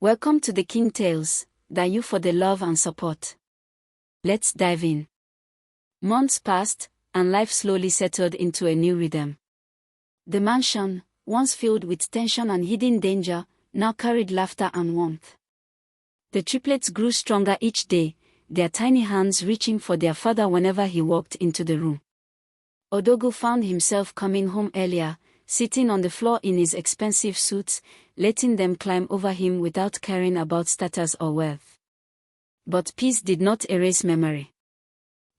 Welcome to the King Tales. Thank you for the love and support. Let's dive in. Months passed, and life slowly settled into a new rhythm. The mansion, once filled with tension and hidden danger, now carried laughter and warmth. The triplets grew stronger each day, their tiny hands reaching for their father whenever he walked into the room. Odogu found himself coming home earlier, sitting on the floor in his expensive suits, letting them climb over him without caring about status or wealth. But peace did not erase memory.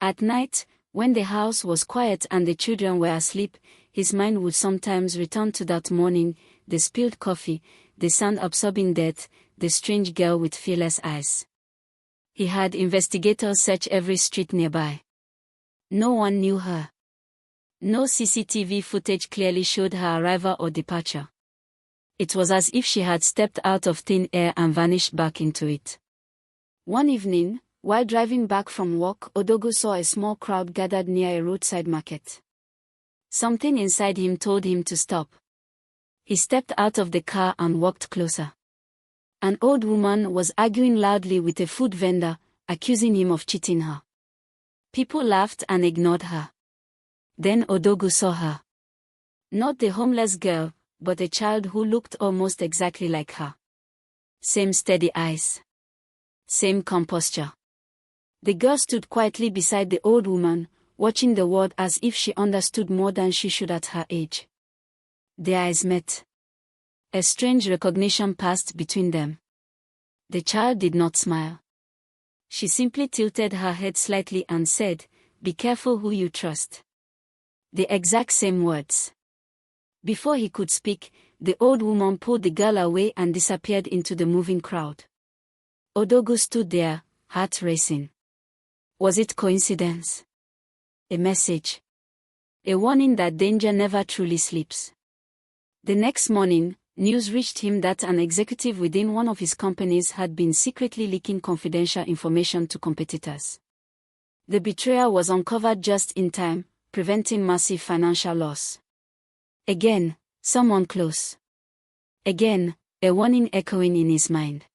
At night, when the house was quiet and the children were asleep, his mind would sometimes return to that morning, the spilled coffee, the sand-absorbing death, the strange girl with fearless eyes. He had investigators search every street nearby. No one knew her. No CCTV footage clearly showed her arrival or departure. It was as if she had stepped out of thin air and vanished back into it. One evening, while driving back from work, Odogu saw a small crowd gathered near a roadside market. Something inside him told him to stop. He stepped out of the car and walked closer. An old woman was arguing loudly with a food vendor, accusing him of cheating her. People laughed and ignored her. Then Odogu saw her. Not the homeless girl, but a child who looked almost exactly like her. Same steady eyes. Same composure. The girl stood quietly beside the old woman, watching the world as if she understood more than she should at her age. Their eyes met. A strange recognition passed between them. The child did not smile. She simply tilted her head slightly and said, "Be careful who you trust." The exact same words. Before he could speak, the old woman pulled the girl away and disappeared into the moving crowd. Odogu stood there, heart racing. Was it coincidence? A message. A warning that danger never truly sleeps. The next morning, news reached him that an executive within one of his companies had been secretly leaking confidential information to competitors. The betrayal was uncovered just in time, preventing massive financial loss. Again, someone close. Again, a warning echoing in his mind.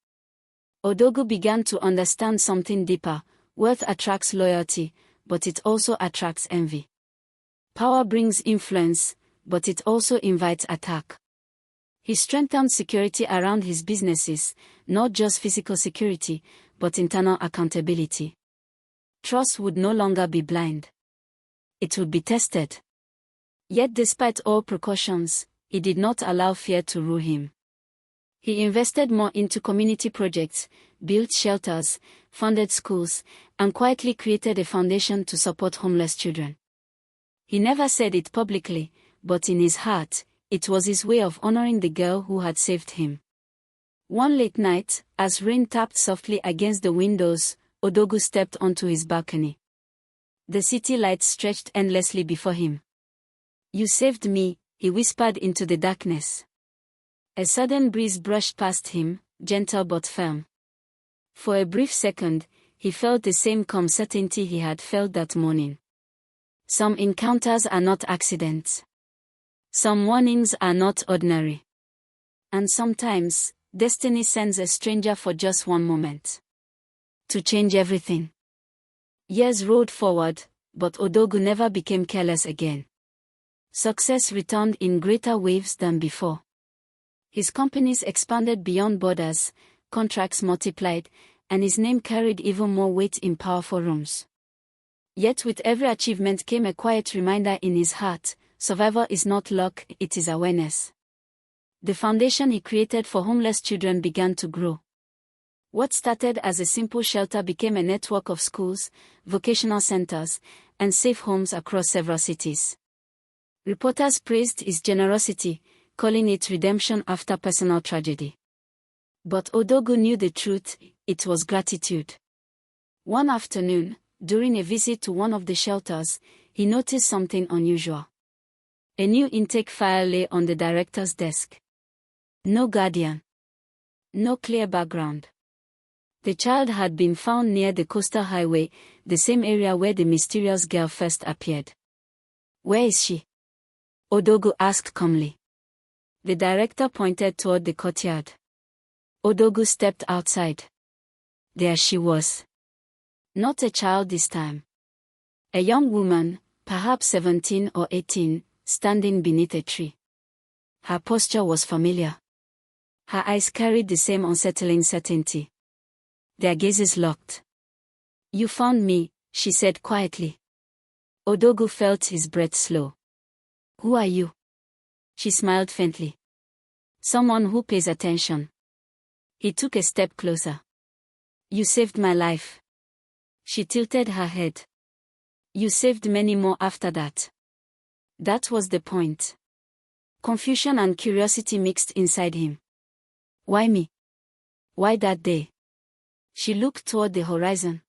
Odogu began to understand something deeper. Wealth attracts loyalty, but it also attracts envy. Power brings influence, but it also invites attack. He strengthened security around his businesses, not just physical security, but internal accountability. Trust would no longer be blind. It would be tested. Yet despite all precautions, he did not allow fear to rule him. He invested more into community projects, built shelters, funded schools, and quietly created a foundation to support homeless children. He never said it publicly, but in his heart, it was his way of honoring the girl who had saved him. One late night, as rain tapped softly against the windows, Odogu stepped onto his balcony. The city lights stretched endlessly before him. "You saved me," he whispered into the darkness. A sudden breeze brushed past him, gentle but firm. For a brief second, he felt the same calm certainty he had felt that morning. Some encounters are not accidents. Some warnings are not ordinary. And sometimes, destiny sends a stranger for just one moment. To change everything. Years rolled forward, but Odogu never became careless again. Success returned in greater waves than before. His companies expanded beyond borders, contracts multiplied, and his name carried even more weight in powerful rooms. Yet with every achievement came a quiet reminder in his heart: survival is not luck, it is awareness. The foundation he created for homeless children began to grow. What started as a simple shelter became a network of schools, vocational centers, and safe homes across several cities. Reporters praised his generosity, calling it redemption after personal tragedy. But Odogu knew the truth: it was gratitude. One afternoon, during a visit to one of the shelters, he noticed something unusual. A new intake file lay on the director's desk. No guardian. No clear background. The child had been found near the coastal highway, the same area where the mysterious girl first appeared. "Where is she?" Odogu asked calmly. The director pointed toward the courtyard. Odogu stepped outside. There she was. Not a child this time. A young woman, perhaps 17 or 18, standing beneath a tree. Her posture was familiar. Her eyes carried the same unsettling certainty. Their gazes locked. "You found me," she said quietly. Odogu felt his breath slow. "Who are you?" She smiled faintly. "Someone who pays attention." He took a step closer. "You saved my life." She tilted her head. "You saved many more after that." That was the point. Confusion and curiosity mixed inside him. Why me? Why that day? She looked toward the horizon.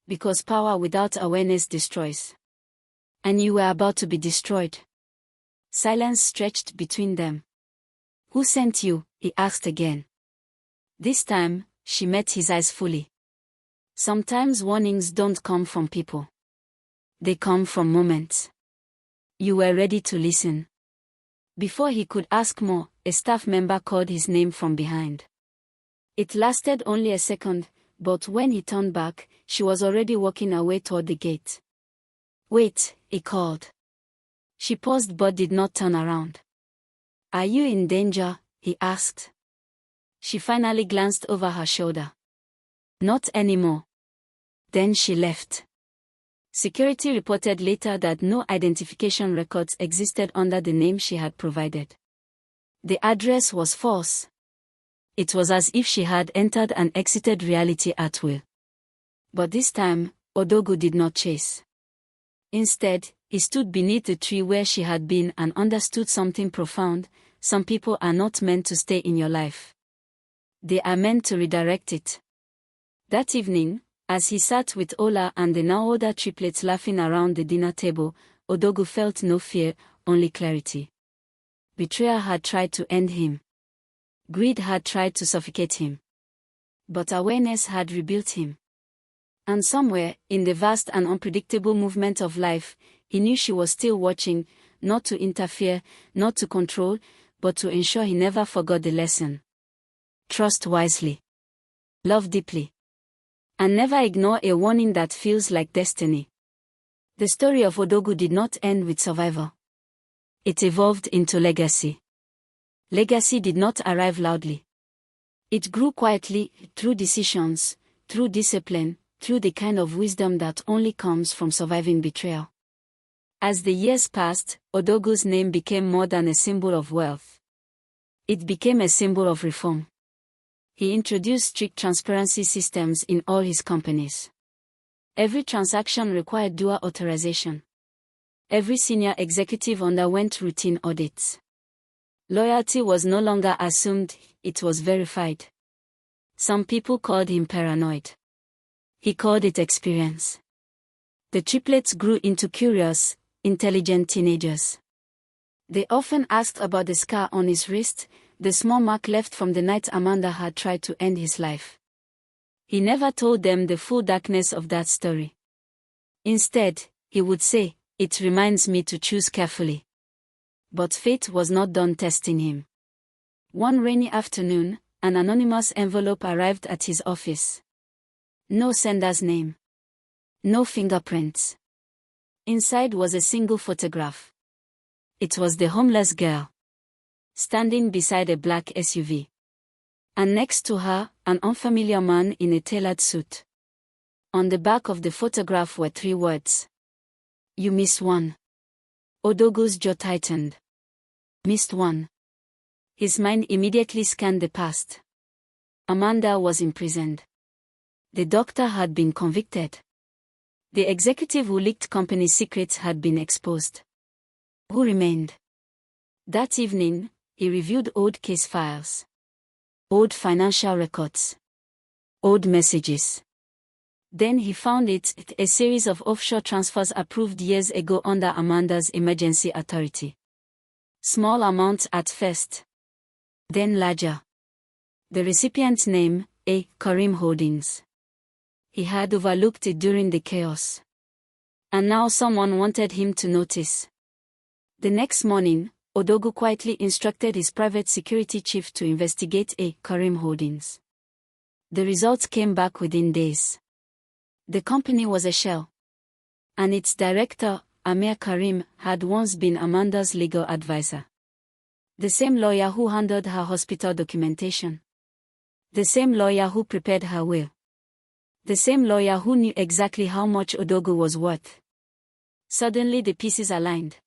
Because power without awareness destroys. And you were about to be destroyed. Silence stretched between them. "Who sent you?" he asked again. This time, she met his eyes fully. Sometimes warnings don't come from people. They come from moments. You were ready to listen. Before he could ask more, a staff member called his name from behind. It lasted only a second, but when he turned back, she was already walking away toward the gate. "Wait," he called. She paused but did not turn around. "Are you in danger?" he asked. She finally glanced over her shoulder. "Not anymore." Then she left. Security reported later that no identification records existed under the name she had provided. The address was false. It was as if she had entered and exited reality at will. But this time, Odogu did not chase. Instead, he stood beneath the tree where she had been and understood something profound. Some people are not meant to stay in your life. They are meant to redirect it. That evening, as he sat with Ola and the now older triplets laughing around the dinner table, Odogu felt no fear, only clarity. Betrayal had tried to end him. Greed had tried to suffocate him. But awareness had rebuilt him. And somewhere, in the vast and unpredictable movement of life, he knew she was still watching, not to interfere, not to control, but to ensure he never forgot the lesson. Trust wisely. Love deeply. And never ignore a warning that feels like destiny. The story of Odogu did not end with survival. It evolved into legacy. Legacy did not arrive loudly. It grew quietly, through decisions, through discipline, through the kind of wisdom that only comes from surviving betrayal. As the years passed, Odogu's name became more than a symbol of wealth. It became a symbol of reform. He introduced strict transparency systems in all his companies. Every transaction required dual authorization. Every senior executive underwent routine audits. Loyalty was no longer assumed, it was verified. Some people called him paranoid. He called it experience. The triplets grew into curious, intelligent teenagers. They often asked about the scar on his wrist, the small mark left from the night Amanda had tried to end his life. He never told them the full darkness of that story. Instead, he would say, "It reminds me to choose carefully." But fate was not done testing him. One rainy afternoon, an anonymous envelope arrived at his office. No sender's name. No fingerprints. Inside was a single photograph. It was the homeless girl, standing beside a black SUV. And next to her, an unfamiliar man in a tailored suit. On the back of the photograph were 3 words. "You miss one." Odogu's jaw tightened. Missed one. His mind immediately scanned the past. Amanda was imprisoned. The doctor had been convicted. The executive who leaked company secrets had been exposed. Who remained? That evening, he reviewed old case files. Old financial records. Old messages. Then he found it, a series of offshore transfers approved years ago under Amanda's emergency authority. Small amounts at first. Then larger. The recipient's name, A. Karim Holdings. He had overlooked it during the chaos. And now someone wanted him to notice. The next morning, Odogu quietly instructed his private security chief to investigate A. Karim Holdings. The results came back within days. The company was a shell. And its director, Amir Karim, had once been Amanda's legal advisor. The same lawyer who handled her hospital documentation. The same lawyer who prepared her will. The same lawyer who knew exactly how much Odogu was worth. Suddenly the pieces aligned.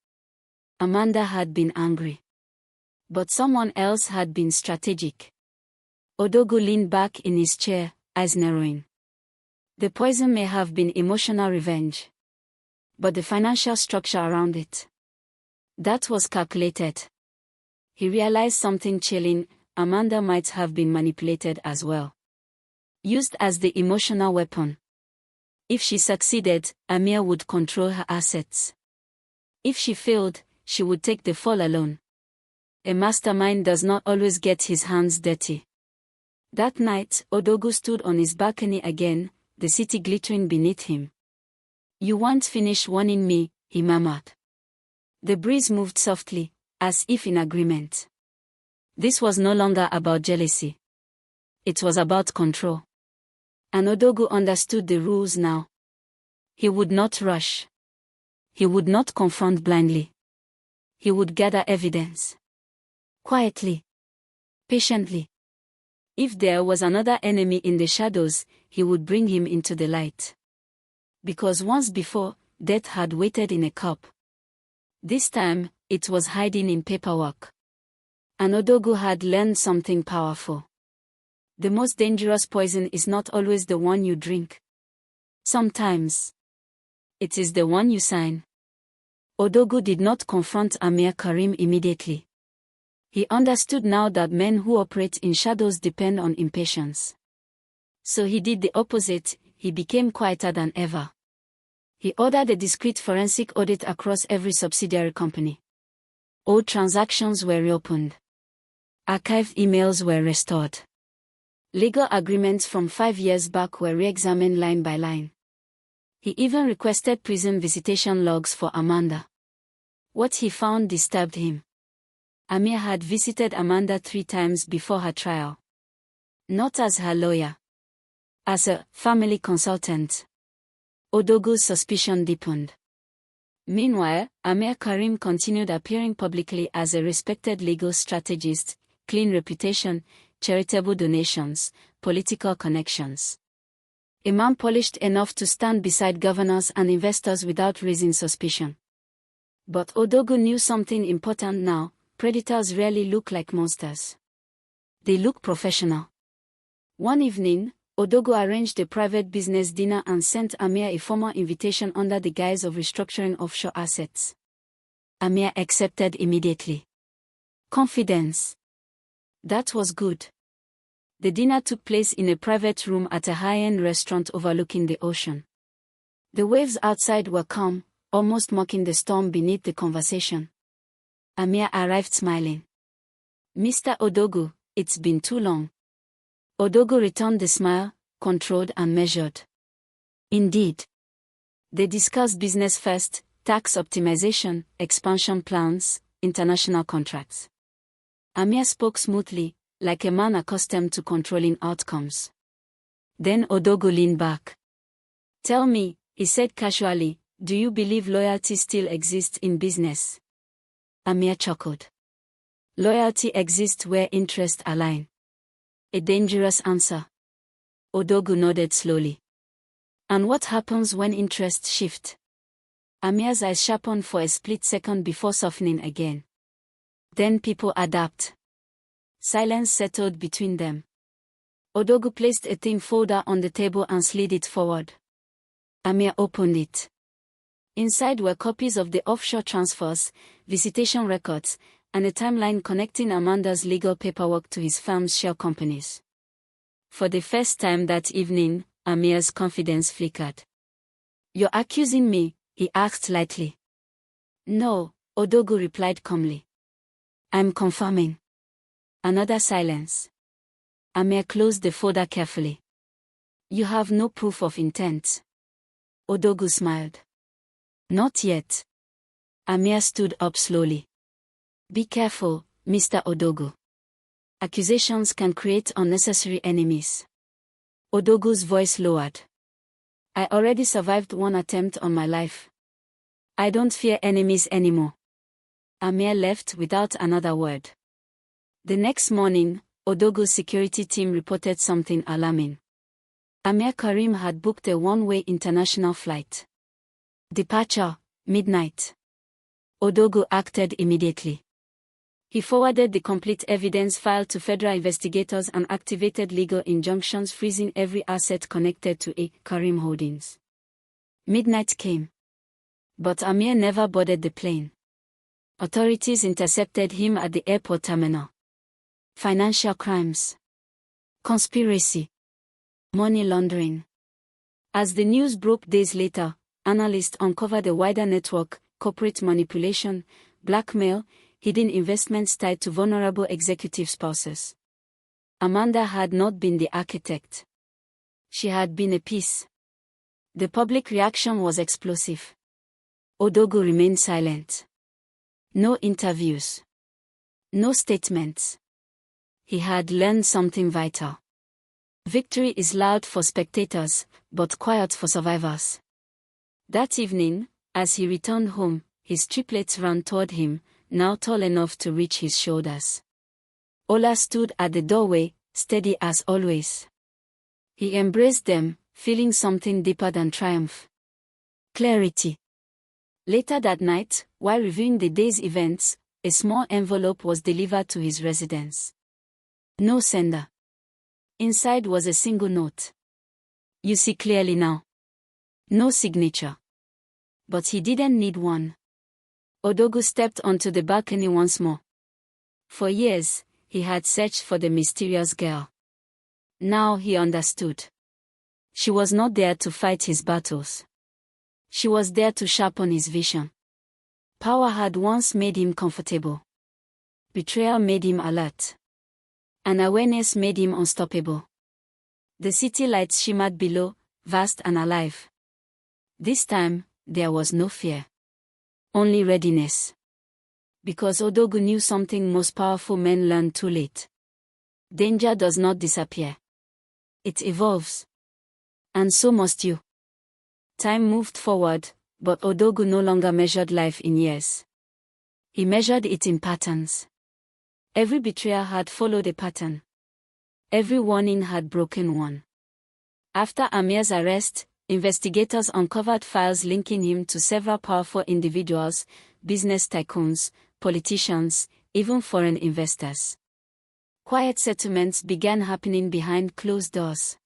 Amanda had been angry. But someone else had been strategic. Odogu leaned back in his chair, eyes narrowing. The poison may have been emotional revenge. But the financial structure around it. That was calculated. He realized something chilling: Amanda might have been manipulated as well. Used as the emotional weapon. If she succeeded, Amir would control her assets. If she failed, she would take the fall alone. A mastermind does not always get his hands dirty. That night, Odogu stood on his balcony again, the city glittering beneath him. "You won't finish warning me," he murmured. The breeze moved softly, as if in agreement. This was no longer about jealousy. It was about control. And Odogu understood the rules now. He would not rush. He would not confront blindly. He would gather evidence. Quietly. Patiently. If there was another enemy in the shadows, he would bring him into the light. Because once before, death had waited in a cup. This time, it was hiding in paperwork. And Odogu had learned something powerful. The most dangerous poison is not always the one you drink. Sometimes, it is the one you sign. Odogu did not confront Amir Karim immediately. He understood now that men who operate in shadows depend on impatience. So he did the opposite. He became quieter than ever. He ordered a discreet forensic audit across every subsidiary company. Old transactions were reopened. Archived emails were restored. Legal agreements from 5 years back were re-examined line by line. He even requested prison visitation logs for Amanda. What he found disturbed him. Amir had visited Amanda 3 times before her trial. Not as her lawyer. As a family consultant. Odogu's suspicion deepened. Meanwhile, Amir Karim continued appearing publicly as a respected legal strategist, clean reputation, charitable donations, political connections. A man polished enough to stand beside governors and investors without raising suspicion. But Odogu knew something important now: predators rarely look like monsters. They look professional. One evening, Odogu arranged a private business dinner and sent Amir a formal invitation under the guise of restructuring offshore assets. Amir accepted immediately. Confidence. That was good. The dinner took place in a private room at a high-end restaurant overlooking the ocean. The waves outside were calm, almost mocking the storm beneath the conversation. Amir arrived smiling. "Mr. Odogu, it's been too long." Odogu returned the smile, controlled and measured. Indeed. They discussed business first: tax optimization, expansion plans, international contracts. Amir spoke smoothly, like a man accustomed to controlling outcomes. Then Odogu leaned back. "Tell me," he said casually, "do you believe loyalty still exists in business?" Amir chuckled. "Loyalty exists where interests align." A dangerous answer. Odogu nodded slowly. "And what happens when interests shift?" Amir's eyes sharpened for a split second before softening again. "Then people adapt." Silence settled between them. Odogu placed a thin folder on the table and slid it forward. Amir opened it. Inside were copies of the offshore transfers, visitation records, and a timeline connecting Amanda's legal paperwork to his firm's shell companies. For the first time that evening, Amir's confidence flickered. "You're accusing me?" he asked lightly. "No," Odogu replied calmly. "I'm confirming." Another silence. Amir closed the folder carefully. "You have no proof of intent?" Odogu smiled. "Not yet." Amir stood up slowly. Be careful, Mr. Odogu. Accusations can create unnecessary enemies. Odogu's voice lowered. I already survived one attempt on my life. I don't fear enemies anymore. Amir left without another word. The next morning, Odogu's security team reported something alarming. Amir Karim had booked a one-way international flight. Departure, midnight. Odogu acted immediately. He forwarded the complete evidence file to federal investigators and activated legal injunctions freezing every asset connected to A. Karim Holdings. Midnight came. But Amir never boarded the plane. Authorities intercepted him at the airport terminal. Financial crimes. Conspiracy. Money laundering. As the news broke days later, analysts uncovered a wider network: corporate manipulation, blackmail, hidden investments tied to vulnerable executive spouses. Amanda had not been the architect. She had been a piece. The public reaction was explosive. Odogu remained silent. No interviews. No statements. He had learned something vital. Victory is loud for spectators, but quiet for survivors. That evening, as he returned home, his triplets ran toward him, now tall enough to reach his shoulders. Ola stood at the doorway, steady as always. He embraced them, feeling something deeper than triumph. Clarity. Later that night, while reviewing the day's events, a small envelope was delivered to his residence. No sender. Inside was a single note. You see clearly now. No signature. But he didn't need one. Odogu stepped onto the balcony once more. For years, he had searched for the mysterious girl. Now he understood. She was not there to fight his battles. She was there to sharpen his vision. Power had once made him comfortable. Betrayal made him alert. And awareness made him unstoppable. The city lights shimmered below, vast and alive. This time, there was no fear. Only readiness. Because Odogu knew something most powerful men learn too late. Danger does not disappear. It evolves. And so must you. Time moved forward, but Odogu no longer measured life in years. He measured it in patterns. Every betrayal had followed a pattern. Every warning had broken one. After Amir's arrest, investigators uncovered files linking him to several powerful individuals, business tycoons, politicians, even foreign investors. Quiet settlements began happening behind closed doors.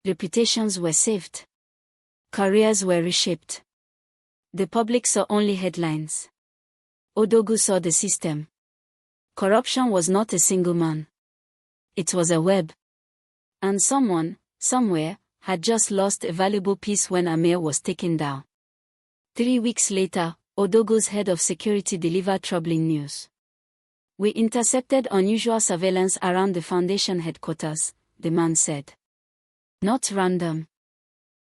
Reputations were saved. Careers were reshaped. The public saw only headlines. Odogu saw the system. Corruption was not a single man. It was a web. And someone, somewhere, had just lost a valuable piece when Amir was taken down. 3 weeks later, Odogu's head of security delivered troubling news. We intercepted unusual surveillance around the foundation headquarters, the man said. Not random.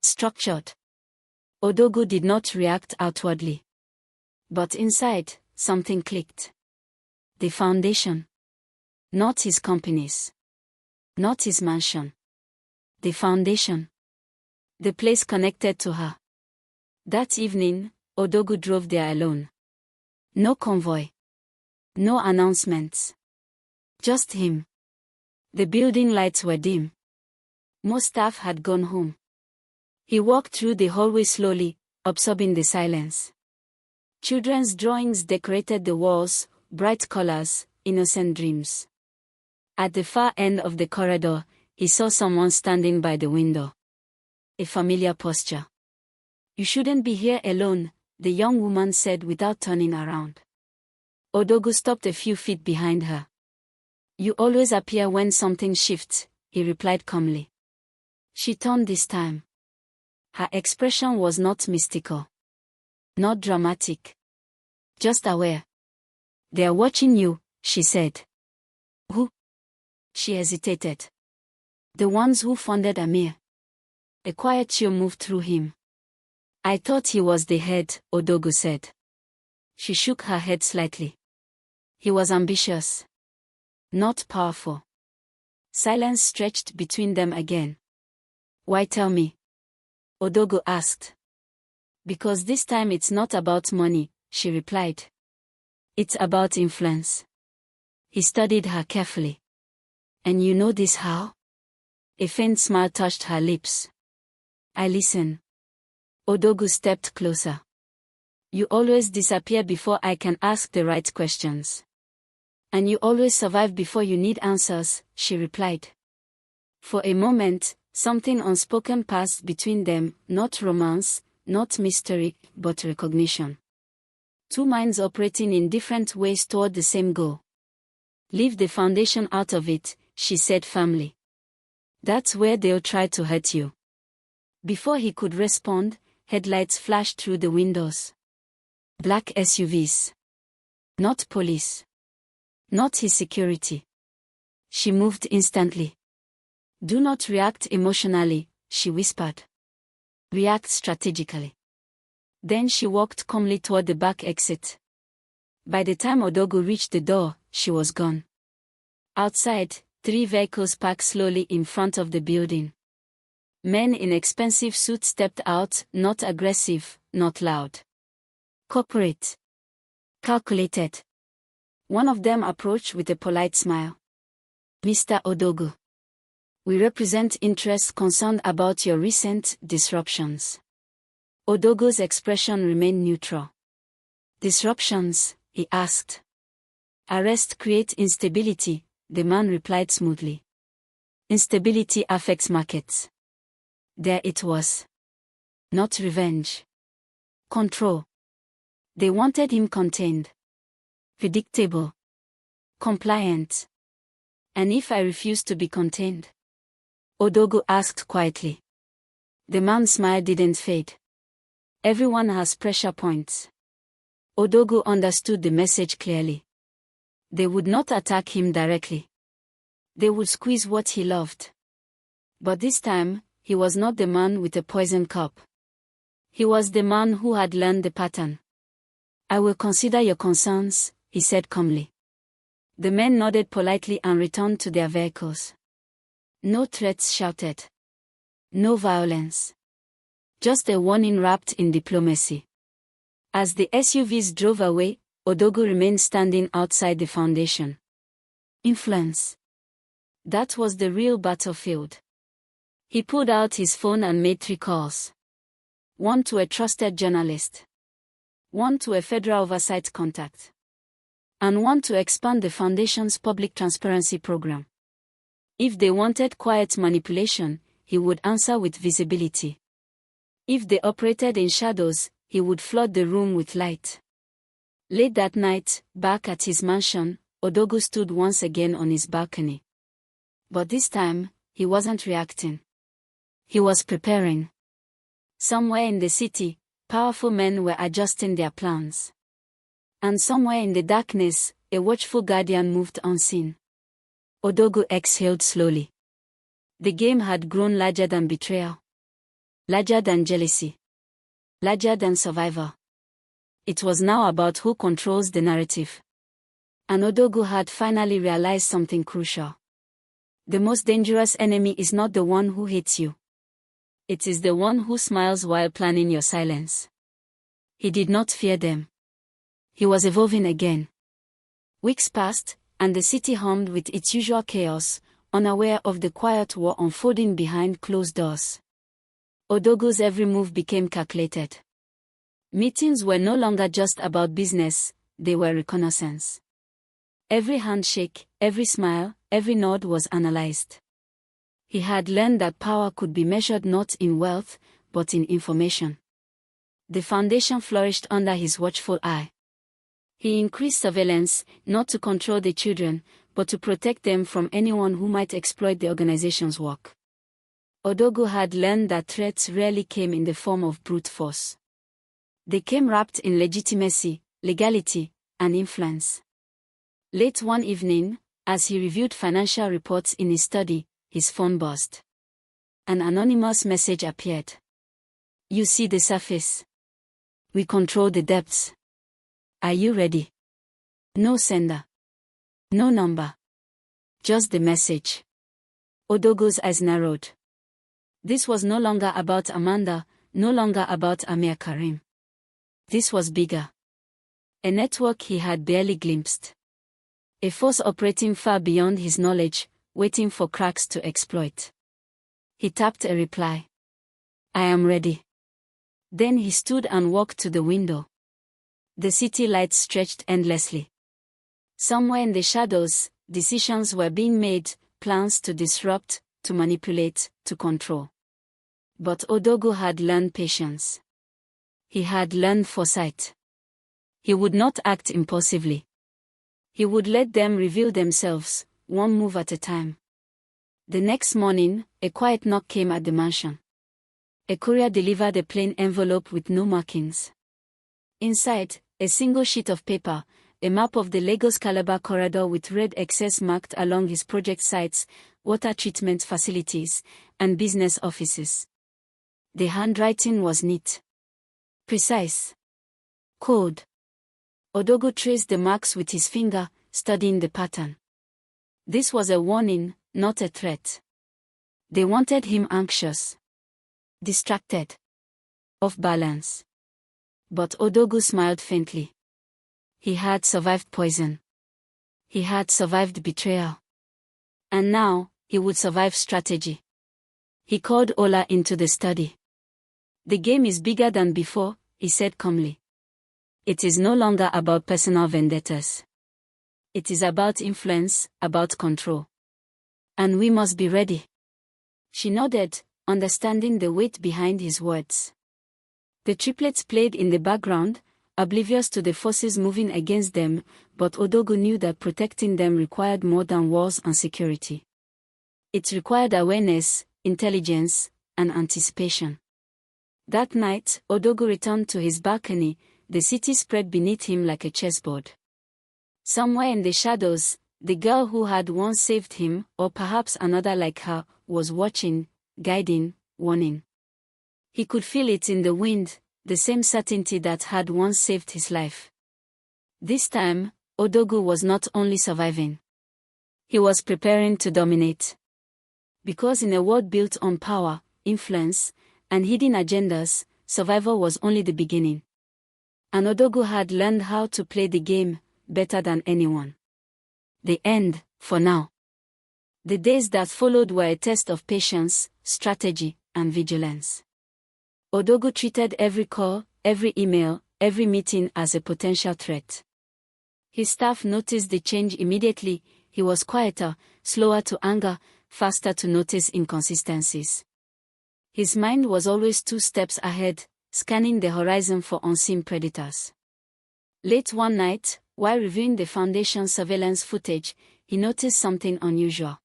Structured. Odogu did not react outwardly. But inside, something clicked. The foundation. Not his companies. Not his mansion. The foundation. The place connected to her. That evening, Odogu drove there alone. No convoy. No announcements. Just him. The building lights were dim. Most staff had gone home. He walked through the hallway slowly, absorbing the silence. Children's drawings decorated the walls, bright colors, innocent dreams. At the far end of the corridor, he saw someone standing by the window. A familiar posture. You shouldn't be here alone, the young woman said without turning around. Odogu stopped a few feet behind her. You always appear when something shifts, he replied calmly. She turned this time. Her expression was not mystical. Not dramatic. Just aware. They are watching you, she said. Who? She hesitated. The ones who funded Amir. A quiet chill moved through him. I thought he was the head, Odogu said. She shook her head slightly. He was ambitious, not powerful. Silence stretched between them again. Why tell me? Odogo asked. Because this time it's not about money, she replied. It's about influence. He studied her carefully. And you know this how? A faint smile touched her lips. I listen. Odogo stepped closer. You always disappear before I can ask the right questions. And you always survive before you need answers, she replied. For a moment, something unspoken passed between them, not romance, not mystery, but recognition. Two minds operating in different ways toward the same goal. Leave the foundation out of it, she said firmly. That's where they'll try to hurt you. Before he could respond, headlights flashed through the windows. Black SUVs. Not police. Not his security. She moved instantly. Do not react emotionally, she whispered. React strategically. Then she walked calmly toward the back exit. By the time Odogo reached the door, she was gone. Outside, 3 vehicles parked slowly in front of the building. Men in expensive suits stepped out, not aggressive, not loud. Corporate. Calculated. One of them approached with a polite smile. Mr. Odogo. We represent interests concerned about your recent disruptions. Odogo's expression remained neutral. Disruptions, he asked. Arrest creates instability, the man replied smoothly. Instability affects markets. There it was. Not revenge. Control. They wanted him contained. Predictable. Compliant. And if I refuse to be contained? Odogo asked quietly. The man's smile didn't fade. Everyone has pressure points. Odogo understood the message clearly. They would not attack him directly. They would squeeze what he loved. But this time, he was not the man with a poison cup. He was the man who had learned the pattern. I will consider your concerns, he said calmly. The men nodded politely and returned to their vehicles. No threats shouted. No violence. Just a warning wrapped in diplomacy. As the SUVs drove away, Odogo remained standing outside the foundation. Influence. That was the real battlefield. He pulled out his phone and made 3 calls. One to a trusted journalist. One to a federal oversight contact. And one to expand the foundation's public transparency program. If they wanted quiet manipulation, he would answer with visibility. If they operated in shadows, he would flood the room with light. Late that night, back at his mansion, Odogo stood once again on his balcony. But this time, he wasn't reacting. He was preparing. Somewhere in the city, powerful men were adjusting their plans. And somewhere in the darkness, a watchful guardian moved unseen. Odogo exhaled slowly. The game had grown larger than betrayal. Larger than jealousy. Larger than survival. It was now about who controls the narrative. And Odogo had finally realized something crucial. The most dangerous enemy is not the one who hates you. It is the one who smiles while planning your silence. He did not fear them. He was evolving again. Weeks passed, and the city hummed with its usual chaos, unaware of the quiet war unfolding behind closed doors. Odogo's every move became calculated. Meetings were no longer just about business, they were reconnaissance. Every handshake, every smile, every nod was analyzed. He had learned that power could be measured not in wealth, but in information. The foundation flourished under his watchful eye. He increased surveillance, not to control the children, but to protect them from anyone who might exploit the organization's work. Odogo had learned that threats rarely came in the form of brute force. They came wrapped in legitimacy, legality, and influence. Late one evening, as he reviewed financial reports in his study, his phone buzzed. An anonymous message appeared. You see the surface. We control the depths. Are you ready? No sender. No number. Just the message. Odogo's eyes narrowed. This was no longer about Amanda, no longer about Amir Karim. This was bigger. A network he had barely glimpsed. A force operating far beyond his knowledge, waiting for cracks to exploit. He tapped a reply. I am ready. Then he stood and walked to the window. The city lights stretched endlessly. Somewhere in the shadows, decisions were being made, plans to disrupt, to manipulate, to control. But Odogo had learned patience. He had learned foresight. He would not act impulsively. He would let them reveal themselves, one move at a time. The next morning, a quiet knock came at the mansion. A courier delivered a plain envelope with no markings. Inside, a single sheet of paper, a map of the Lagos Calabar corridor with red X's marked along his project sites, water treatment facilities, and business offices. The handwriting was neat. Precise. Cold. Odogo traced the marks with his finger, studying the pattern. This was a warning, not a threat. They wanted him anxious. Distracted. Off balance. But Odogo smiled faintly. He had survived poison. He had survived betrayal. And now, he would survive strategy. He called Ola into the study. The game is bigger than before, he said calmly. It is no longer about personal vendettas. It is about influence, about control. And we must be ready. She nodded, understanding the weight behind his words. The triplets played in the background, oblivious to the forces moving against them, but Odogo knew that protecting them required more than walls and security. It required awareness, intelligence, and anticipation. That night, Odogo returned to his balcony, the city spread beneath him like a chessboard. Somewhere in the shadows, the girl who had once saved him, or perhaps another like her, was watching, guiding, warning. He could feel it in the wind, the same certainty that had once saved his life. This time, Odogo was not only surviving. He was preparing to dominate. Because in a world built on power, influence, and hidden agendas, survival was only the beginning. And Odogo had learned how to play the game better than anyone. The end, for now. The days that followed were a test of patience, strategy, and vigilance. Odogo treated every call, every email, every meeting as a potential threat. His staff noticed the change immediately. He was quieter, slower to anger, faster to notice inconsistencies. His mind was always 2 steps ahead, scanning the horizon for unseen predators. Late one night, while reviewing the Foundation surveillance footage, he noticed something unusual.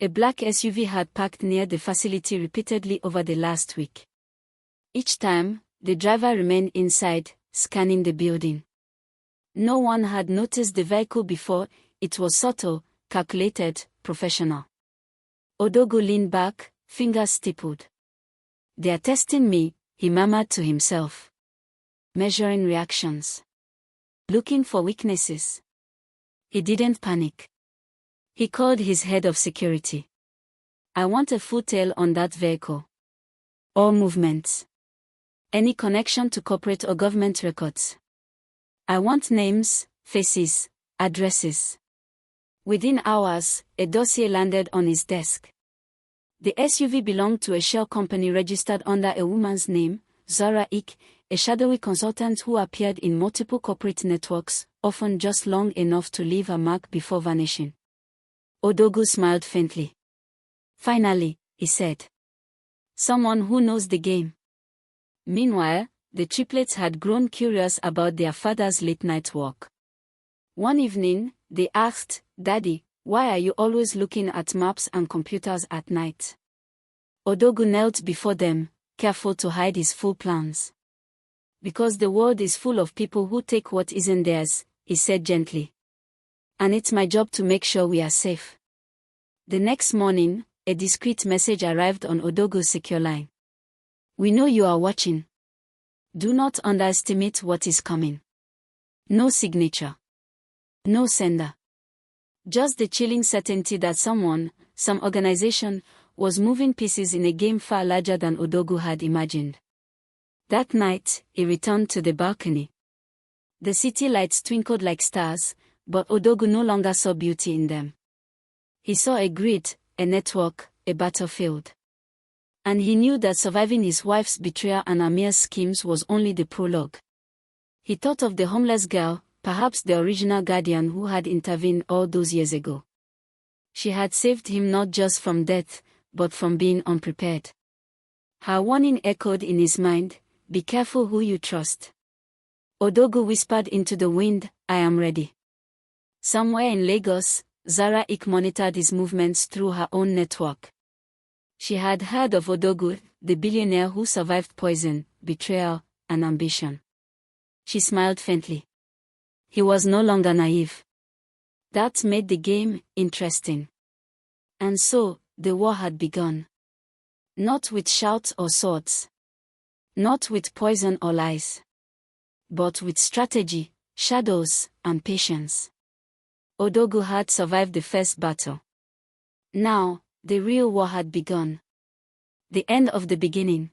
A black SUV had parked near the facility repeatedly over the last week. Each time, the driver remained inside, scanning the building. No one had noticed the vehicle before. It was subtle, calculated, professional. Odogo leaned back, fingers stippled. "They are testing me," he murmured to himself. Measuring reactions. Looking for weaknesses. He didn't panic. He called his head of security. "I want a full tale on that vehicle. All movements. Any connection to corporate or government records. I want names, faces, addresses." Within hours, a dossier landed on his desk. The SUV belonged to a shell company registered under a woman's name, Zara Ik, a shadowy consultant who appeared in multiple corporate networks, often just long enough to leave a mark before vanishing. Odogo smiled faintly. "Finally," he said. "Someone who knows the game." Meanwhile, the triplets had grown curious about their father's late-night walk. One evening, they asked, "Daddy, why are you always looking at maps and computers at night?" Odogo knelt before them, careful to hide his full plans. "Because the world is full of people who take what isn't theirs," he said gently. "And it's my job to make sure we are safe." The next morning, a discreet message arrived on Odogo's secure line. "We know you are watching. Do not underestimate what is coming." No signature. No sender. Just the chilling certainty that someone, some organization, was moving pieces in a game far larger than Odogwu had imagined. That night, he returned to the balcony. The city lights twinkled like stars, but Odogwu no longer saw beauty in them. He saw a grid, a network, a battlefield. And he knew that surviving his wife's betrayal and Amir's schemes was only the prologue. He thought of the homeless girl, perhaps the original guardian who had intervened all those years ago. She had saved him not just from death, but from being unprepared. Her warning echoed in his mind, "Be careful who you trust." Odogwu whispered into the wind, "I am ready." Somewhere in Lagos, Zara Ik monitored his movements through her own network. She had heard of Odogwu, the billionaire who survived poison, betrayal, and ambition. She smiled faintly. He was no longer naive. That made the game interesting. And so, the war had begun. Not with shouts or swords. Not with poison or lies. But with strategy, shadows, and patience. Odogwu had survived the first battle. Now, the real war had begun. The end of the beginning.